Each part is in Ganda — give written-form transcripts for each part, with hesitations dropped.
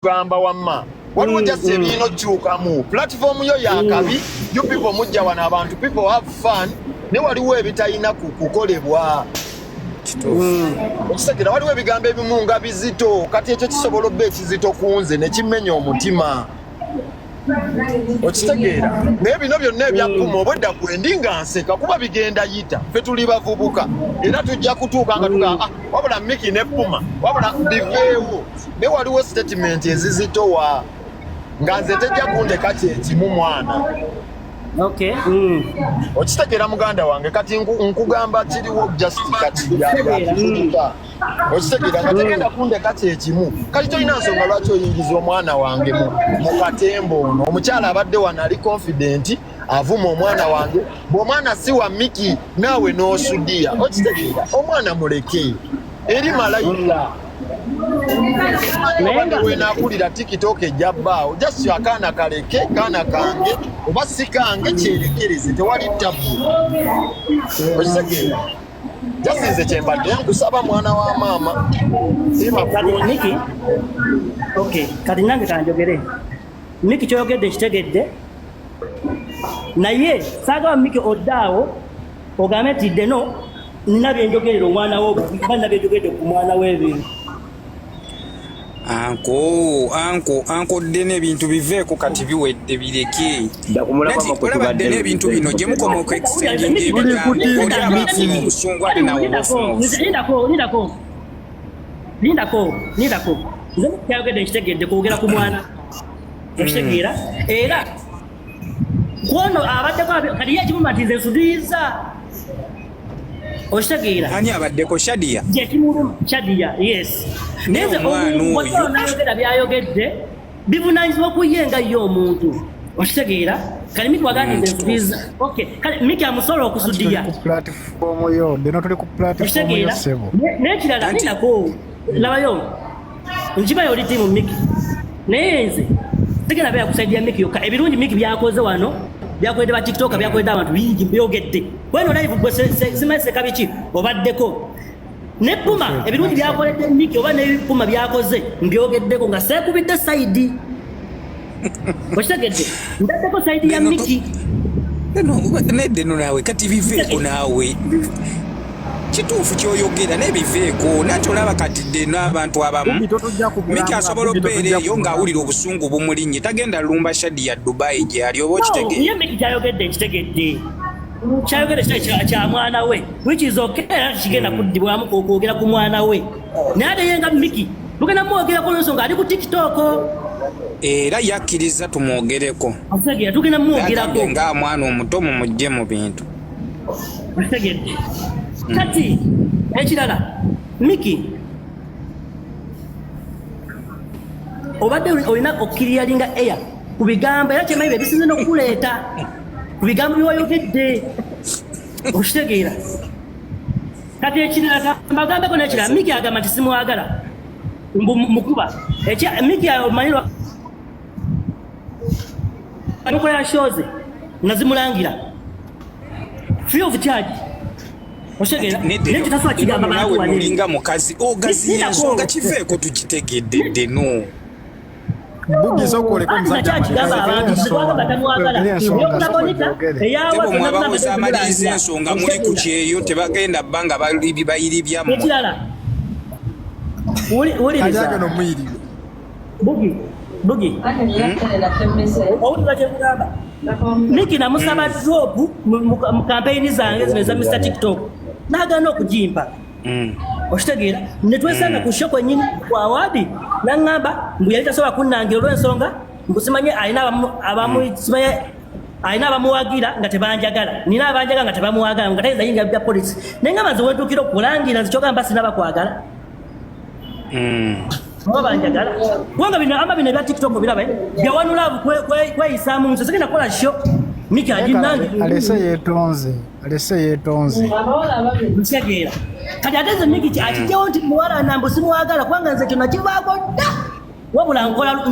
gamba wamma waliwo just ebino kyukamu platform yo yakabi you people mujja wana abantu people have fun ne waliwo ebitayina kukolebwa okisekera waliwo ebigambo ebimu nga bizito kati ekyo kisobola obba ekizito kunze ne kimenya omutima okitegeera naye bino byonna ebyakuma obwedda gwendi nga nseka kuba bigenda yita ffe tuli bavubuka era tujja kutuuka nga tuga wabula Miki ne Puma wabula biveewo ne waliwo statement ezizitowa nga nze tejja kundeka kyekimu mwana okitegeera muganda wange kati nkugamba kiriwo just kati yakufuuka okitegeera nga tegenda kundeka kyekimu kati tolina nsonga lwaki oyingiza omwana wange mu katembo ono omukyala abadde wano ali confident avuma omwana wange bw'omwana si wa Miki naawe n'osudiya okitegeera omwana muleke eri malayika wenakulira TikTok ejjabbaawo just akaana kaleke kaana kange oba si kange kyerekereze tewali tabu okitegeera just nze kyembadde nkusaba mwana wa maama Miki kati nange kanjogere Miki kyoyogedde nkitegedde naye saagala Miki oddaawo ogambe nti ddeno nina byenjogerera omwana wo kuba nina byenjogeredde ku mwana w'ebintu anko ddene ebintu biveeko kati biwedde bireke olabadde n'ebintu bino gye mukoma okwekisenginga ebigambo oli abafuna obusungu ate nawo lindako nze kyayogedde nkitegedde kwogera ku mwana okitegeera era kwono abaddeko kati ye ekimuma nti nze nsudiyiza okitegeera ani abaddeko Shadia gye kimuluma Shadia yes neze omwana byayogedde bivunanyizibwa ku ye nga ye omuntu okitegeera kale Miki wagambye nsudiyiza kale Miki amusobola okusudiya platform yo deno tuli ku platform yo sebo n'ekirala nindako labayo nkibayo oli tiimu Miki naye nze tegenda beera kusaidia Miki yokka ebirungi Miki byakoze wano byakoledde ba TikTok byakoledde abantu bingi byogedde weno live gwe simaseka biki obaddeko ne Puma ebirungi byakoledde Miki oba ne Puma byakoze mbyogeddeko nga seekubidde saidi okitegedde ndaddeko saidi ya Miki nedde no naawe kati biveeko naawe kituufu kyoyogera n'ebiveeko nakyo olaba kati dde n'abantu abamu Miki asobola okubeera eyo ng'awulira obusungu bumulinnye tagenda lumba Shadia Dubai gyali oba okitegeera ye Miki kyayogedde nkitegedde kyayogedde kya mwana we which is okay era kigenda kuddibwamu okwogera ku mwana we naye ate yenga Miki tugenda mwogerako n'ensonga ali ku TikTok era yakkiriza tumwogereko okutegeera tugenda mwogerako nga mwana omuto mumujje mu bintu okutegedde kati ekirala Miki obadde olina okukiriyalinga eya ku bigambo era kyemayibe ebisinze n'okuleeta ku bigambo byewayogedde okitegeera kati ekirala mbagambeko n'ekirala Miki agamba nti simwagala mukuba Miki omanyirwa amukolera shoze nazimulangira free of charge nawe mulinga mukazi ogaziya ensonga kiveeko tukitegedde ddeno tebo mwabawoza amaliriza ensonga muli ku kyeyo tebagenda bba nga bayiribyamu Miki namusaba drop mu campaign zange zino eza Mr. TikTok nagana okujimpa okitegeera netwesanga ku show kwennyini kwa awadi nangamba mbu yali tasobola kunnangira olw'ensonga mbusimanye alina abamuwagira nga tebanjagala nina abanjagala nga tebamuwagala nga tayinza yinga bya polisi naye nga maze wentukira okulangira nze kyogamba sinabakwagala banjagala kubanga bino amba bino ebya TikTok biraba byawanula kweyisaamu nso sigenda kukola show Miki aginange alese yeetonze ntegeera kati ate nze Miki akijjawo nti muwala nambu simuwagala kubanga nze kyonna kivaako dda wabula nkola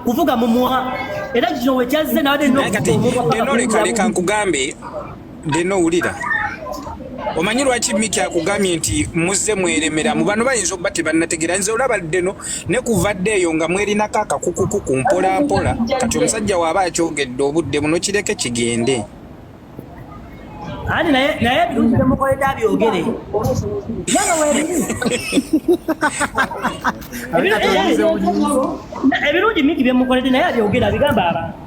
kuvuga mu muha era kino wekyazze nawadde deno lekaleka nkugambe deno wulira omanyi lwaki Miki akugambye nti muzze mweremera mu bano bayinza okuba tebannategeera nze olabadde no ne kuvadde eyo nga mwerinako akakukuku mpola mpola kati omusajja waaba akyogedde obudde buno kireke kigende ani naye birungi byemukoledde abyogere ebirungi Miki byemukoledde naye abyogere abigamba abantu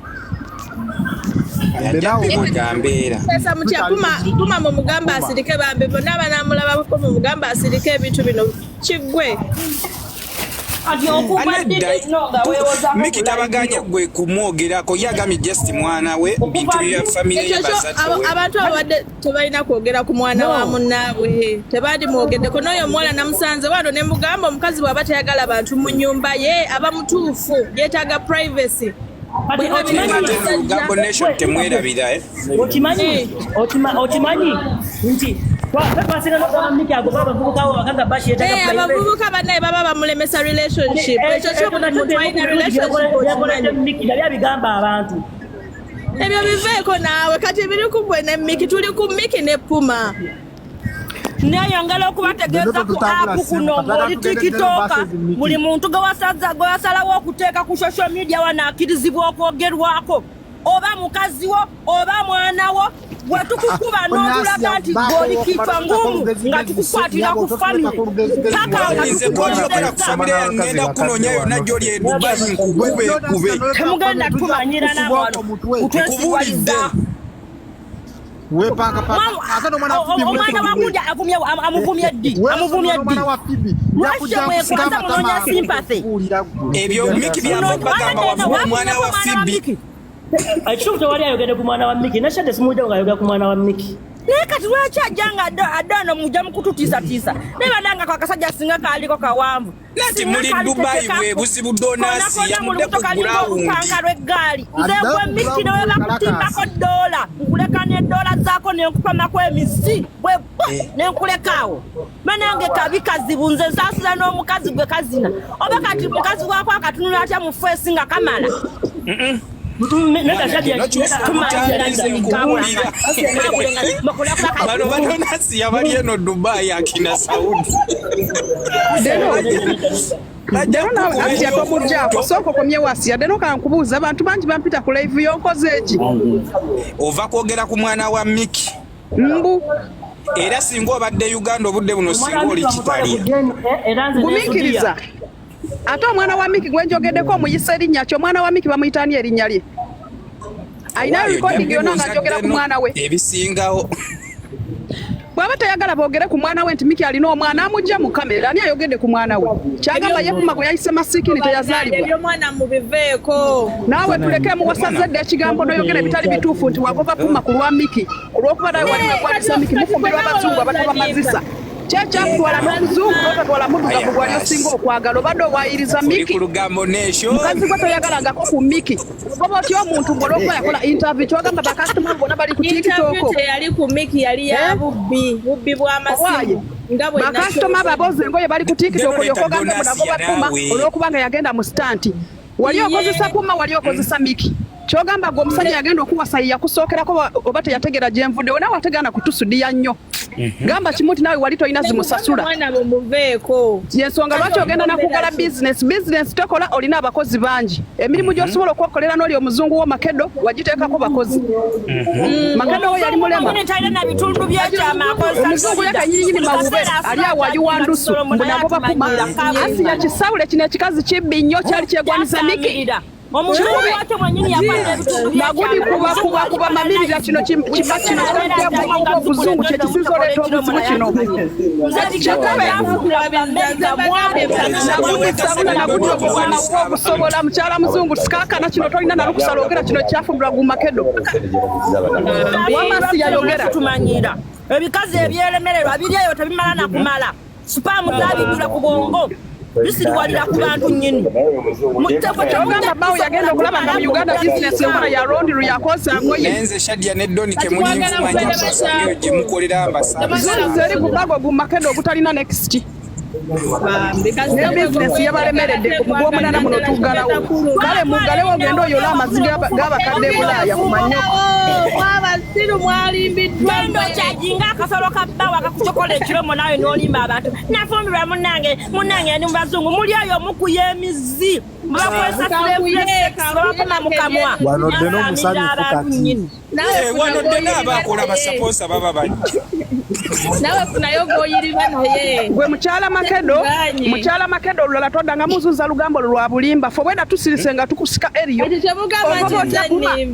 Sasa mutya puma mu mugamba asirike bambe bonna banamulaba ko mu mugamba asirike ebintu bino kiggwe Miki tabaganye gwe kumwogerako yagambye just mwana we bintu bya family ya bazadde abantu abadde tebalina kwogera ku mwana wa munnaabwe tebandi mwogeddeko n'oyo muwala namusanze wano ne mugamba omukazi bw'aba tayagala abantu mu nnyumba ye aba mutuufu yeetaaga privacy okimanyi nti abavubuka bannaye baba bamulemesa relationship ekyo kyobulina relationship abigamba abantu ebyo biveeko naawe kati biri ku gwe ne Miki tuli ku Miki ne Puma nayongera okubategeeza ku apu kuno ng'oli tikitoka buli muntu gwewasalawo okuteeka ku social media wanaakirizibwa okwogerwako oba mukazi wo oba mwana wo bwe tukukuba n'otulaga nti gw'oli kitwa ngumu nga tukukwatira ku famire temugenda tumanyira nabwano kutwesibwaliza omwana wakuja amuvumye ddi lwaki mwekwaza munonya sympathy ebyo Miki byabagamba wavuga omwana wa Fibi ekituufu tewali ayogedde ku mwana wa Miki nashadde simuwulidde ng'ayogera ku mwana wa Miki naye kati lwaki ajjanga addaano mujja mukututiisatiisa nebadanga kakasajja singa kaaliko kawanvu nati muli Dubai bwe buzibu donasi yamudde ku gulawundi lw'eggaali nze gwe Miki newe bakutimbako $, nkuleka ne $, zaako nenkupamako emisi bwe nenkulekaawo manange kabi kazibu nze nsaasula n'omukazi gwe kazina oba kati mukazi wako akatunula atya mu feesi nga kamala badonasi yabali eno Dubai akina Saudi atomujjako sooka okomye wasi yadde nokankubuuza abantu bangi bampita ku live y'okoze eki ova kwogera ku mwana wa Miki mbu era singa obadde Uganda obudde buno singa oli kitalya gumiikiriza ate omwana wa Miki gwe njogeddeko omuyisa erinnya kyo omwana wa Miki bamuyitaani erinnya lye ayina recording yonna ng'ajogera ku mwana we ebisingawo bw'aba tayagala boogere ku mwana we nti Miki alina omwana amujja mu kamera ani ayogedde ku mwana we kyagamba ye Puma gwe yayise masikini teyazaalibwa ebyomwana mubiveeko naawe tulekemu wasazedde ekigambo n'oyogera ebitali bituufu nti wagova Puma ku lwa Miki olw'okuba nawe wali wekwatisa Miki mufumbirwa abazungu abatabamazisa kyekyakutwala n'omuzungu n'otatwala muddugavu gwali osinga okwagala obadde owayiriza Miki mukazi gwe toyagalangako ku Miki oba otya omuntu ng'olwokuba yakola interview kyogamba bakasitoma bonna bali ku tikitoko teyali ku Miki yali ya bubbi bw'amasimu bakasitoma baboze engoye bali ku tikitoko yokogamba munagoba Puma olw'okuba nga yagenda mu stanti wali okozesa Puma wali okozesa Miki kyogamba gwe omusajja yagenda okuwasa yakusookerako oba teyategeera gye nvudde we naawe ategaana kutusudiya nnyo gamba kimu nti naawe wali tolina zimusasula yensonga lwaki ogenda nakugala bizinesi tokola olina abakozi bangi emirimu gy'osobola okwekolera n'oli omuzungu wo Makedo wagiteekako bakozi Makedo we yali mulema omuzungu yakanyirinyini mawube ali awo ayiwandusu mbunagoba Puma asiya kisawule kino ekikazi kibbi nnyo kyali kyegwaniza Miki magudi kuba mamirira kino kiba kino obuzungu kyekisinza oleeta obuzibu kino okusobola mukyala muzungu sikakana kino tolina nalukusala ogera kino kyafulula gu Makedo wamasi yayogera ebikazi ebyelemererwa biryeyo tebimala nakumala supaamu zabidula ku bongo bisirwalira ku bantu nnyini kyogamba bawo yagenda okulaba nga mu Uganda bizinesi yokola ya rondiru yakosa ngoye nenze Shadia ne Doni kemulinvu manyi nsosabyo gye mukolera ambasada zunze eri ku bago gu Makedo ogutalina next ne bizinesi yabalemeredde ogw'omunana muno tuggalawo kale muggalewo ogenda oyola amaziga g'abakadde Bulaaya ku manyoko kasiru mwalimbiddwa Nendo kyajinga akasolo kabbawa kakuchokola ekiromo nawe n'olimba abantu nafumbirwa munnange ni mubazungu muli oyo mukuya emizi bakwesasulebapama mukamwa wano ddeno omusanyufu kati wano ddena abakola basaposa baba bajja nawe funayo goyiriba naye gwe mukyala makedo olulala todanga muzuza lugambo lwa bulimba fo bweda tusirise nga tukusika eriyo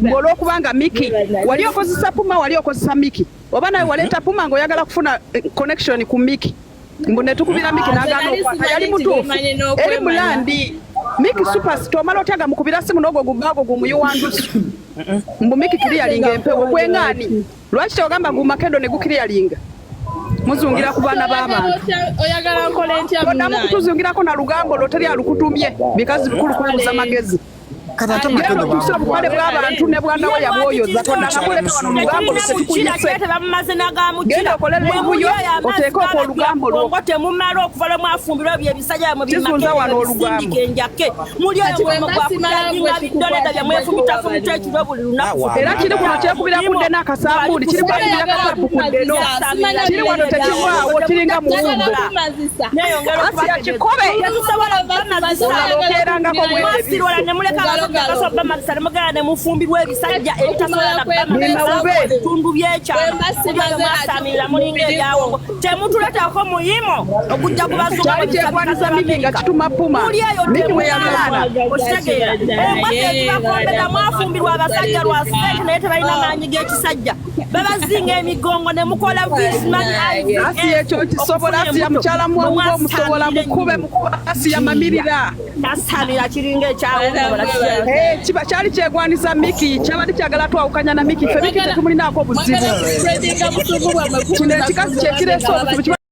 ng'olwokubanga Miki wali okozesa Puma wali okozesa Miki oba nawe waleeta Puma ng'oyagala kufuna connection ku Miki mbu ne tukubira Miki n'agaana okwata yali mutuufu eri mulandi Miki superstar omala otyaga mukubira simu n'ogwo gubaago gumuyiwandusu mbu Miki kiriyalinga empewo gwengani lwaki kyogamba gu Makedo ne gukiriyalinga muzungira ku baana b'abantu oyagala nkole ntya odamu kutuzungirako na lugambo loteri alukutumye bikazi bikulu kubuza magezi kata Makedo bale bw'abantu ne bwana we yaboyoza todanga kuleka wano lugambo lusetukuyise genda okolera ebibuyo oteeke okwo olugambo lwo temumala okuvala mwafumbirwa bye ebisajja mu kisunza wano olugambo enjake muli oyomukwakulainga byamwefumita ekiro buli lunaku era kiri kuno kyekubira kudde n'akasambuuli kiri kwakubira katapu kuddeno kiri wano tekivaawo kiringa muwumbo asiya kikobe okerangako mwasirwala nemuleka kasoba mazisa nemugana nemufumbirwa ebisajja ebitasobola bitundu byekyalo mwasamirira mulinga ebyawongo temutuletako muyimo okujja kubazuakyekwanisa Miki nga kituma Puma Miki we yamulana okitegeera embwateekibakombera mwafumbirwa abasajja lwa sente naye tebalina maanyi g'ekisajja babazinga emigongo nemukola asi ekyo kisobola asiya mukyala mwangu omusobola mukube asiya mamirira nasamira kiringa ekyawongola kiba kyali kyegwanisa Miki kyabadde kyagala twawukanya na Miki fe Miki tetumulinaako buzibu kino ekikazi kyekireesa obuzibu